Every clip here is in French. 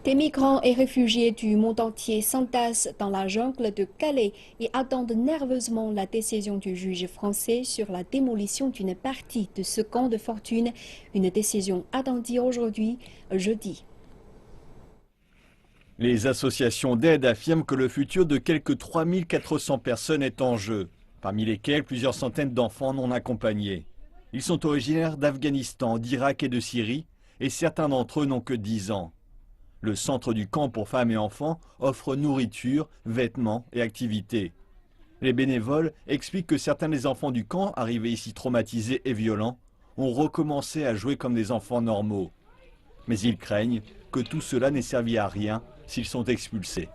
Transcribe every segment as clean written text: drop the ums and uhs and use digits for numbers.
Des migrants et réfugiés du monde entier s'entassent dans la jungle de Calais et attendent nerveusement la décision du juge français sur la démolition d'une partie de ce camp de fortune, une décision attendue aujourd'hui, jeudi. Les associations d'aide affirment que le futur de quelques 3400 personnes est en jeu, parmi lesquelles plusieurs centaines d'enfants non accompagnés. Ils sont originaires d'Afghanistan, d'Irak et de Syrie, et certains d'entre eux n'ont que 10 ans. Le centre du camp pour femmes et enfants offre nourriture, vêtements et activités. Les bénévoles expliquent que certains des enfants du camp, arrivés ici traumatisés et violents, ont recommencé à jouer comme des enfants normaux. Mais ils craignent que tout cela n'ait servi à rien s'ils sont expulsés.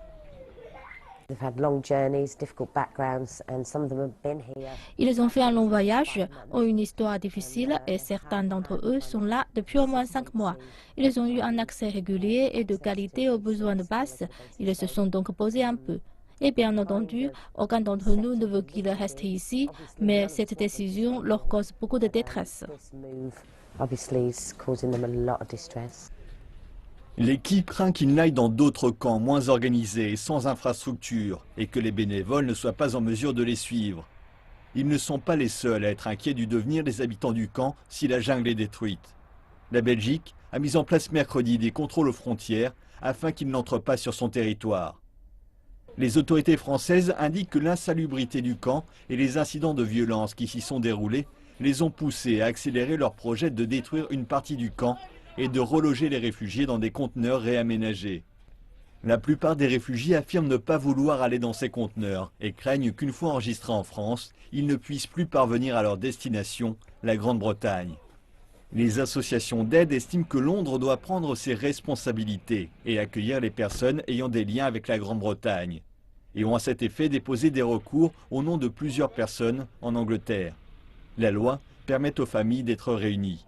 Ils ont fait un long voyage, ont une histoire difficile et certains d'entre eux sont là depuis au moins 5 mois. Ils ont eu un accès régulier et de qualité aux besoins de base. Ils se sont donc posés un peu. Et bien entendu, aucun d'entre nous ne veut qu'ils restent ici, mais cette décision leur cause beaucoup de détresse. L'équipe craint qu'ils n'aillent dans d'autres camps moins organisés et sans infrastructure et que les bénévoles ne soient pas en mesure de les suivre. Ils ne sont pas les seuls à être inquiets du devenir des habitants du camp si la jungle est détruite. La Belgique a mis en place mercredi des contrôles aux frontières afin qu'ils n'entrent pas sur son territoire. Les autorités françaises indiquent que l'insalubrité du camp et les incidents de violence qui s'y sont déroulés les ont poussés à accélérer leur projet de détruire une partie du camp et de reloger les réfugiés dans des conteneurs réaménagés. La plupart des réfugiés affirment ne pas vouloir aller dans ces conteneurs et craignent qu'une fois enregistrés en France, ils ne puissent plus parvenir à leur destination, la Grande-Bretagne. Les associations d'aide estiment que Londres doit prendre ses responsabilités et accueillir les personnes ayant des liens avec la Grande-Bretagne, et ont à cet effet déposé des recours au nom de plusieurs personnes en Angleterre. La loi permet aux familles d'être réunies.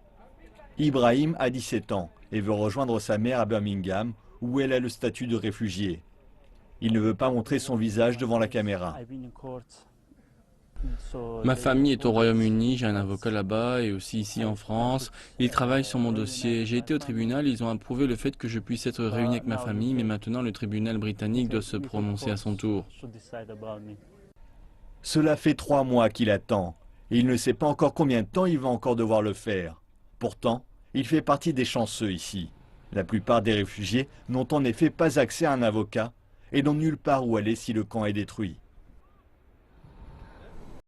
Ibrahim a 17 ans et veut rejoindre sa mère à Birmingham, où elle a le statut de réfugié. Il ne veut pas montrer son visage devant la caméra. Ma famille est au Royaume-Uni, j'ai un avocat là-bas et aussi ici en France. Ils travaillent sur mon dossier. J'ai été au tribunal, ils ont approuvé le fait que je puisse être réuni avec ma famille, mais maintenant le tribunal britannique doit se prononcer à son tour. Cela fait 3 mois qu'il attend et il ne sait pas encore combien de temps il va encore devoir le faire. Pourtant, il fait partie des chanceux ici. La plupart des réfugiés n'ont en effet pas accès à un avocat et n'ont nulle part où aller si le camp est détruit.